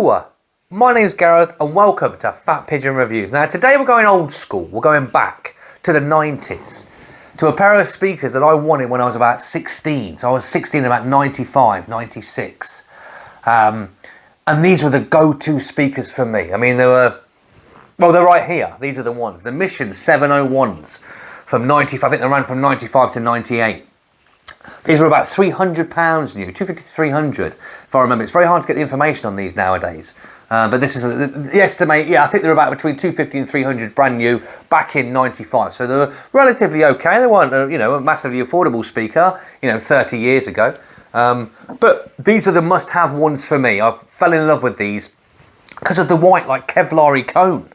Hello, my name's Gareth and welcome to Fat Pigeon Reviews. Now today we're going old school, we're going back to the 90s, to a pair of speakers that I wanted when I was about 16. So I was 16 about 95, 96. And these were the go-to speakers for me. I mean, they're right here. These are the ones, the Mission 701s from 95, I think they ran from 95 to 98. These were about £300 new, 250 to 300 if I remember. It's very hard to get the information on these nowadays. But this is the estimate, yeah, I think they're about between 250 and 300 brand new back in 95. So they were relatively okay. They weren't, a massively affordable speaker, 30 years ago. But these are the must-have ones for me. I fell in love with these because of the white, like Kevlar-y cone.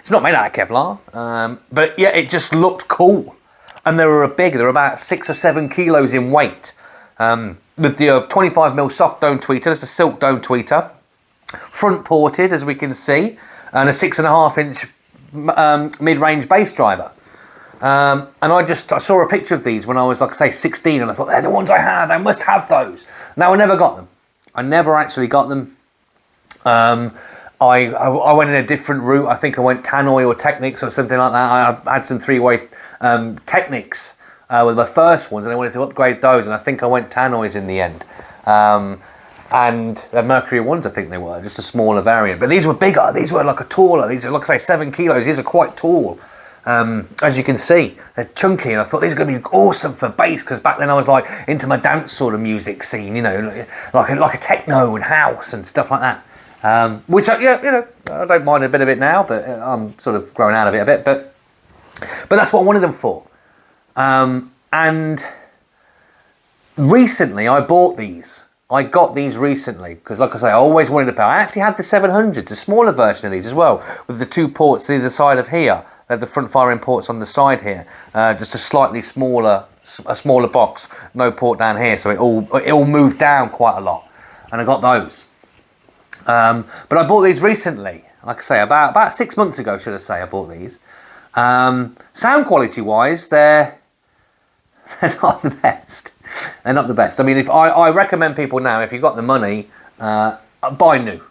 It's not made out of Kevlar, but yeah, it just looked cool. And they were they're about 6 or 7 kilos in weight. With the 25mm soft dome tweeter, it's a silk dome tweeter. Front ported, as we can see, and a 6.5-inch mid-range bass driver. And I saw a picture of these when I was, like I say, 16, and I thought, they're the ones I have, I must have those. Now, I never got them. I never actually got them. I went in a different route. I think I went Tannoy or Technics or something like that. I had some three-way Technics with my first ones, and I wanted to upgrade those, and I think I went Tannoys in the end. And the Mercury ones, I think they were, just a smaller variant. But these were bigger, these were like a taller, these are, like I say, 7 kilos, these are quite tall. As you can see, they're chunky, and I thought these are going to be awesome for bass, because back then I was like into my dance sort of music scene, like a techno and house and stuff like that. Which, I don't mind a bit of it now, but I'm sort of growing out of it a bit. But that's what I wanted them for. And recently I bought these. I got these recently because, like I say, I always wanted a pair. I actually had the 700s, a smaller version of these as well, with the 2 ports either side of here. They had the front firing ports on the side here. Just a slightly smaller box, no port down here, so it all moved down quite a lot. And I got those. But I bought these recently. Like I say, about 6 months ago, should I say, I bought these. Sound quality wise, they're not the best. They're not the best. I mean, if I recommend people now, if you've got the money, buy new.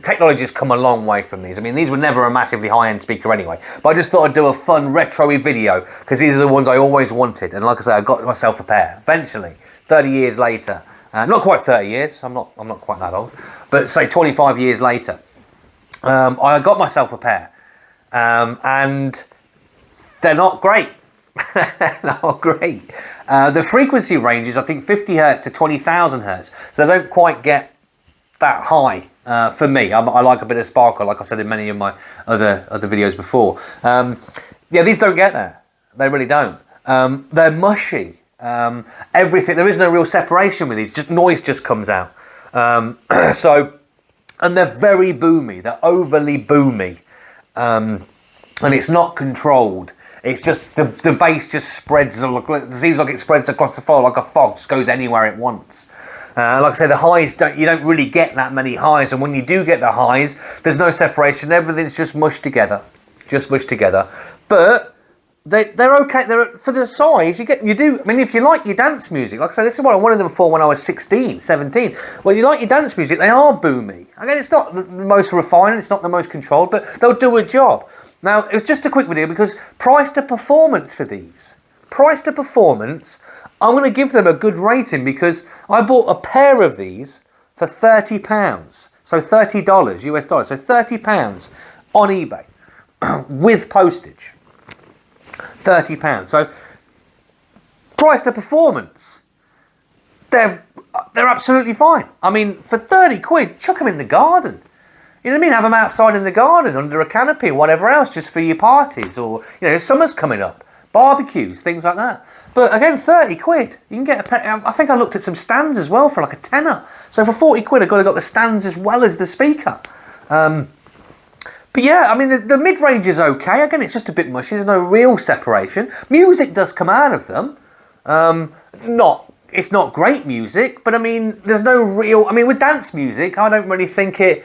Technology has come a long way from these. I mean, these were never a massively high-end speaker anyway. But I just thought I'd do a fun retro-y video because these are the ones I always wanted. And like I say, I got myself a pair eventually, 30 years later. Not quite 30 years. I'm not quite that old. But say 25 years later, I got myself a pair, and they're not great. Not great. The frequency range is, I think, 50 hertz to 20,000 hertz, so they don't quite get that high for me. I like a bit of sparkle, like I said in many of my other videos before. Yeah, these don't get there. They really don't. They're mushy. Everything. There is no real separation with these. Just noise just comes out. And they're very boomy. They're overly boomy, and it's not controlled. It's just the bass just spreads. It seems like it spreads across the floor like a fog. Just goes anywhere it wants. Like I say, the highs you don't really get that many highs, and when you do get the highs, there's no separation. Everything's just mushed together, But they're okay. They're for the size you do. I mean, if you like your dance music, like I say, this is what I wanted them for when I was 16, 17. Well, you like your dance music, they are boomy. Again, it's not the most refined, it's not the most controlled, but they'll do a job. Now, it was just a quick video because price to performance for these. Price to performance, I'm going to give them a good rating because I bought a pair of these for £30. So $30 US dollars. So £30 on eBay with postage. £30. So price to performance, they're absolutely fine. I mean, for 30 quid, chuck them in the garden. You know what I mean? Have them outside in the garden, under a canopy, whatever else, just for your parties, or summer's coming up, barbecues, things like that. But again, 30 quid, you can get I think I looked at some stands as well for like a tenner. So for 40 quid, I got the stands as well as the speaker. But yeah, I mean, the mid-range is okay. Again, it's just a bit mushy. There's no real separation. Music does come out of them. It's not great music, but I mean, there's no real... I mean, with dance music, I don't really think it...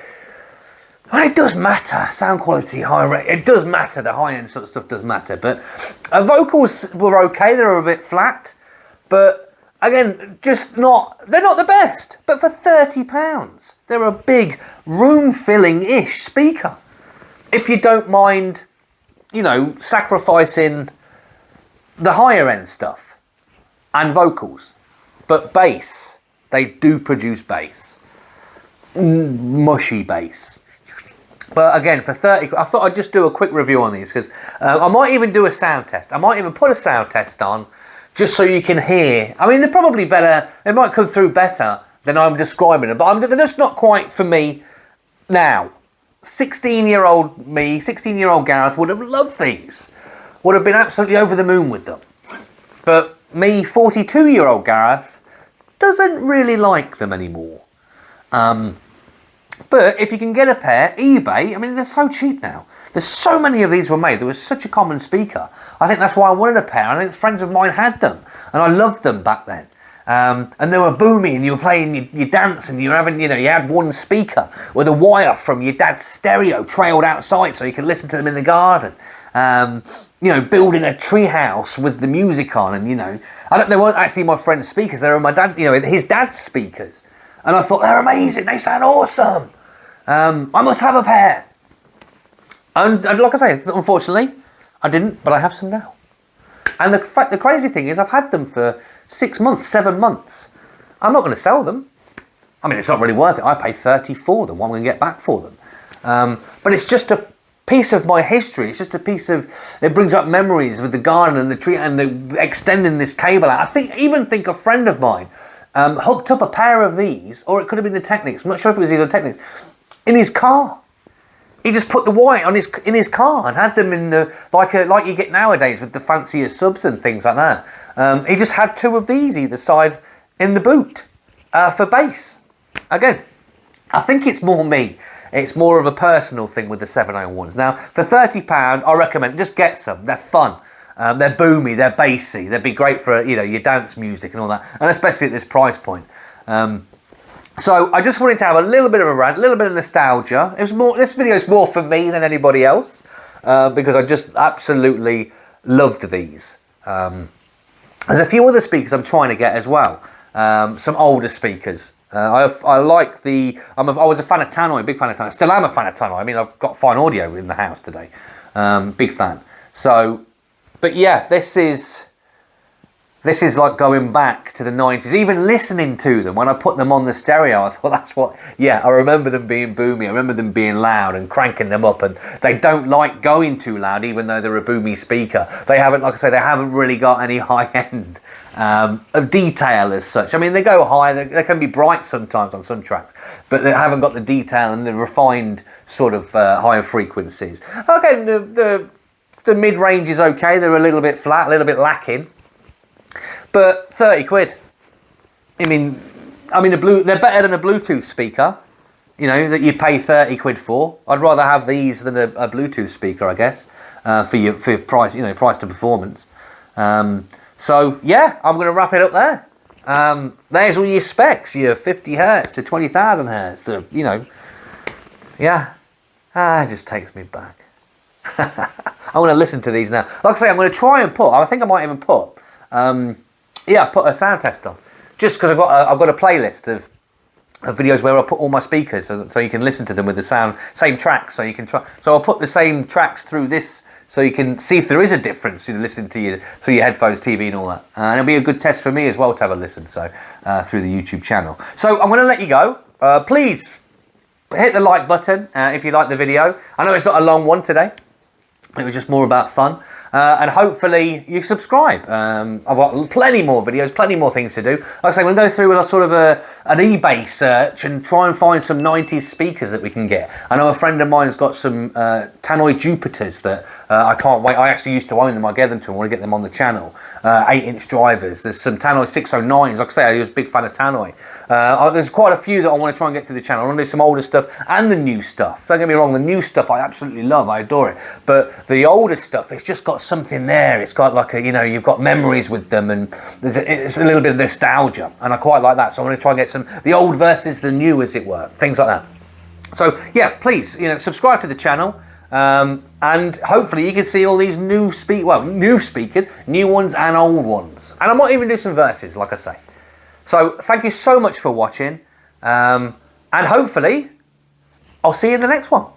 Well, it does matter. Sound quality, high rate. It does matter. The high-end sort of stuff does matter. But vocals were okay. They were a bit flat. But again, just not, they're not the best, but for £30, they're a big room-filling-ish speaker. If you don't mind, you know, sacrificing the higher end stuff and vocals, but bass, they do produce bass, mushy bass. But again, for 30, I thought I'd just do a quick review on these because I might even do a sound test. I might even put a sound test on just so you can hear. I mean, they're probably better. They might come through better than I'm describing them, but they're just not quite for me now. 16-year-old me, 16-year-old Gareth would have loved these. Would have been absolutely over the moon with them. But me, 42-year-old Gareth, doesn't really like them anymore. But if you can get a pair, eBay, I mean, they're so cheap now. There's so many of these were made. There was such a common speaker. I think that's why I wanted a pair. I think friends of mine had them, and I loved them back then. And they were boomy, and you were playing your dance, and you were having, you know, you had one speaker with a wire from your dad's stereo trailed outside so you could listen to them in the garden. You know, building a tree house with the music on, and, you know, they weren't actually my friend's speakers. They were my dad, you know, his dad's speakers. And I thought, they're amazing, they sound awesome. I must have a pair. And like I say, unfortunately, I didn't, but I have some now. And the crazy thing is, I've had them for 6 months, 7 months. I'm not going to sell them. I mean, it's not really worth it. I paid 30 for them. What am I going to get back for them? But it's just a piece of my history. It's just a piece of, it brings up memories with the garden and the tree and the extending this cable out. I even think a friend of mine hooked up a pair of these, or it could have been the Technics. I'm not sure if it was these or Technics, in his car. He just put the wire on in his car and had them in the like you get nowadays with the fancier subs and things like that. He just had 2 of these either side in the boot for bass. Again, I think it's more me. It's more of a personal thing with the 701s. Now, for £30, I recommend just get some. They're fun. They're boomy. They're bassy. They'd be great for, you know, your dance music and all that, and especially at this price point. So I just wanted to have a little bit of a rant, a little bit of nostalgia. It was more. This video is more for me than anybody else because I just absolutely loved these. There's a few other speakers I'm trying to get as well. Some older speakers. I like the. I was a fan of Tannoy, big fan of Tannoy. Still am a fan of Tannoy. I mean, I've got fine audio in the house today. Big fan. So, but yeah, this is like going back to the 90s. Even listening to them, when I put them on the stereo, I thought that's what, yeah, I remember them being boomy. I remember them being loud and cranking them up. And they don't like going too loud, even though they're a boomy speaker. They haven't, like I say, they haven't really got any high end of detail as such. I mean, they go high, they can be bright sometimes on some tracks, but they haven't got the detail and the refined sort of higher frequencies. Okay, the mid-range is okay. They're a little bit flat, a little bit lacking. But 30 quid. I mean, they're better than a Bluetooth speaker, you know, that you pay 30 quid for. I'd rather have these than a Bluetooth speaker, I guess, for your price, you know, price to performance. So yeah, I'm going to wrap it up there. There's all your specs, your 50 hertz to 20,000 hertz, to, you know, yeah. It just takes me back. I'm going to listen to these now. Like I say, I'm going to try and I think I might even put a sound test on, just because I've got a playlist of videos where I put all my speakers so you can listen to them with the same tracks, so you can try. So I'll put the same tracks through this so you can see if there is a difference in listening to through your headphones, TV, and all that. And it'll be a good test for me as well to have a listen. So through the YouTube channel. So I'm going to let you go. Please hit the like button if you like the video. I know it's not a long one today. It was just more about fun. And hopefully you subscribe. I've got plenty more videos, plenty more things to do. Like I say, we'll go through a sort of an eBay search and try and find some 90s speakers that we can get. I know a friend of mine's got some Tannoy Jupiters that I can't wait. I actually used to own them. I gave them to him. I want to get them on the channel. 8-inch drivers. There's some Tannoy 609s. Like I say, I was a big fan of Tannoy. There's quite a few that I want to try and get through the channel. I want to do some older stuff and the new stuff. Don't get me wrong, the new stuff I absolutely love. I adore it. But the older stuff, it's just got something there. It's got like you've got memories with them, and it's a little bit of nostalgia, and I quite like that. So I want to try and get the old versus the new, as it were, things like that. So yeah, please, subscribe to the channel, and hopefully you can see all these new speakers, new ones and old ones, and I might even do some verses, like I say. So thank you so much for watching, and hopefully I'll see you in the next one.